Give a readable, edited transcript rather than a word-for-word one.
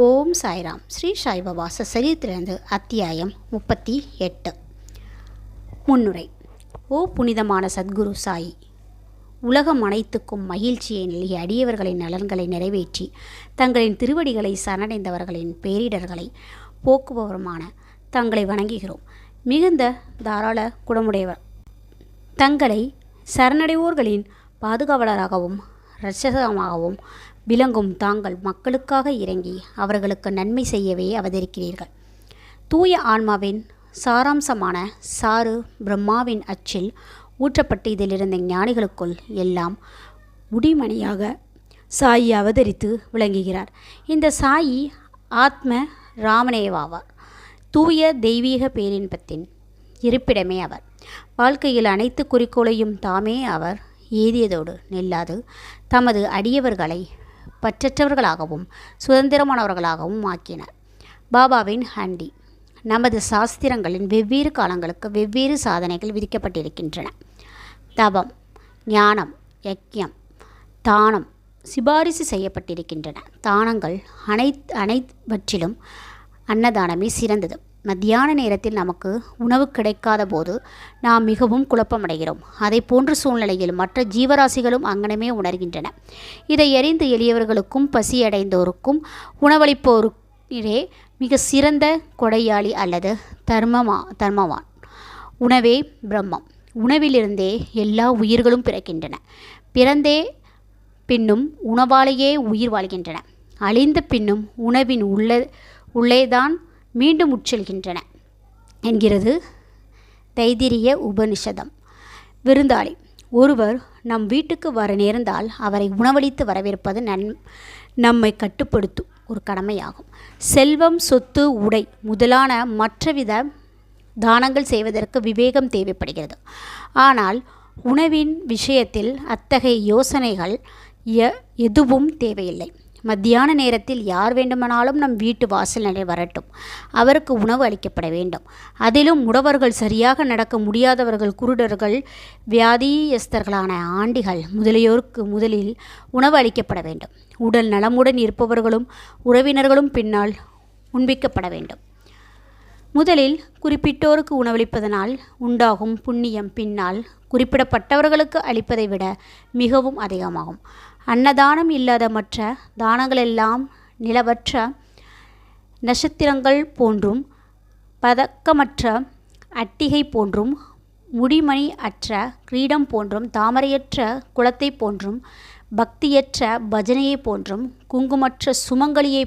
ஓம் சாய்ராம். ஸ்ரீ சாய்பாபா சச்சரித்திலிருந்து அத்தியாயம் 38. முன்னுரை. ஓ புனிதமான சத்குரு சாயி, உலகம் அனைத்துக்கும் மகிழ்ச்சியை நல்கி அடியவர்களின் நலன்களை நிறைவேற்றி தங்களின் திருவடிகளை சரணடைந்தவர்களின் பேரிடர்களை போக்குபவருமான தங்களை வணங்குகிறோம். மிகுந்த தாராள குணமுடையவர் தங்களை சரணடைவோர்களின் பாதுகாவலராகவும் இரட்சகமாகவும் விளங்கும் தாங்கள் மக்களுக்காக இறங்கி அவர்களுக்கு நன்மை செய்யவே அவதரிக்கிறீர்கள். தூய ஆன்மாவின் சாராம்சமான சாறு பிரம்மாவின் அச்சில் ஊற்றப்பட்டு இதிலிருந்த ஞானிகளுக்குள் எல்லாம் முடிமணியாக சாயி அவதரித்து விளங்குகிறார். இந்த சாயி ஆத்ம ராமனேவாவார். தூய தெய்வீக பேரின்பத்தின் இருப்பிடமே அவர். வாழ்க்கையில் அனைத்து குறிக்கோளையும் தாமே அவர் ஏதியதோடு நில்லாது தமது அடியவர்களை பற்றற்றவர்களாகவும் சுதந்திரமானவர்களாகவும் ஆக்கினார். பாபாவின் ஹண்டி. நமது சாஸ்திரங்களின் வெவ்வேறு காலங்களுக்கு வெவ்வேறு சாதனைகள் விதிக்கப்பட்டிருக்கின்றன. தபம், ஞானம், யக்ஞம், தானம் சிபாரிசு செய்யப்பட்டிருக்கின்றன. தானங்கள் அனைவற்றிலும் அன்னதானமே சிறந்தது. மத்தியான நேரத்தில் நமக்கு உணவு கிடைக்காத போது நாம் மிகவும் குழப்பமடைகிறோம். அதை போன்ற சூழ்நிலையில் மற்ற ஜீவராசிகளும் அங்கனமே உணர்கின்றன. இதை அறிந்து எளியவர்களுக்கும் பசியடைந்தோருக்கும் உணவளிப்போருக்கே மிக சிறந்த கொடையாளி அல்லது தர்மவான். உணவே பிரம்மம். உணவிலிருந்தே எல்லா உயிர்களும் பிறக்கின்றன. பிறந்தே பின்னும் உணவாலேயே உயிர் வாழ்கின்றன. அழிந்த பின்னும் உணவின் உள்ளேதான் மீண்டும் உட்செல்கின்றன என்கிறது தைத்திரிய உபனிஷதம். விருந்தாளி. ஒருவர் நம் வீட்டுக்கு வர நேர்ந்தால் அவரை உணவளித்து வரவேற்பது நம்மை கட்டுப்படுத்தும் ஒரு கடமையாகும். செல்வம், சொத்து, உடை முதலான மற்றவித தானங்கள் செய்வதற்கு விவேகம் தேவைப்படுகிறது. ஆனால் உணவின் விஷயத்தில் அத்தகைய யோசனைகள் எதுவும் தேவையில்லை. மத்தியான நேரத்தில் யார் வேண்டுமானாலும் நம் வீட்டு வாசல் நிலை வரட்டும், அவருக்கு உணவு அளிக்கப்பட வேண்டும். அதிலும் முடவர்கள், சரியாக நடக்க முடியாதவர்கள், குருடர்கள், வியாதியஸ்தர்களான ஆண்டிகள் முதலியோருக்கு முதலில் உணவு அளிக்கப்பட வேண்டும். உடல் நலமுடன் இருப்பவர்களும் உறவினர்களும் பின்னால் உண்பிக்கப்பட வேண்டும். முதலில் குறிப்பிட்டோருக்கு உணவளிப்பதனால் உண்டாகும் புண்ணியம் பின்னால் குறிப்பிடப்பட்டவர்களுக்கு அளிப்பதை விட மிகவும் அதிகமாகும். அன்னதானம் இல்லாத மற்ற தானங்களெல்லாம் நிலவற்ற நட்சத்திரங்கள் போன்றும் பதக்கமற்ற அட்டிகை போன்றும் முடிமணி அற்ற கிரீடம் போன்றும் தாமரையற்ற குளத்தை போன்றும் பக்தியற்ற பஜனையை போன்றும் குங்குமற்ற சுமங்கலியை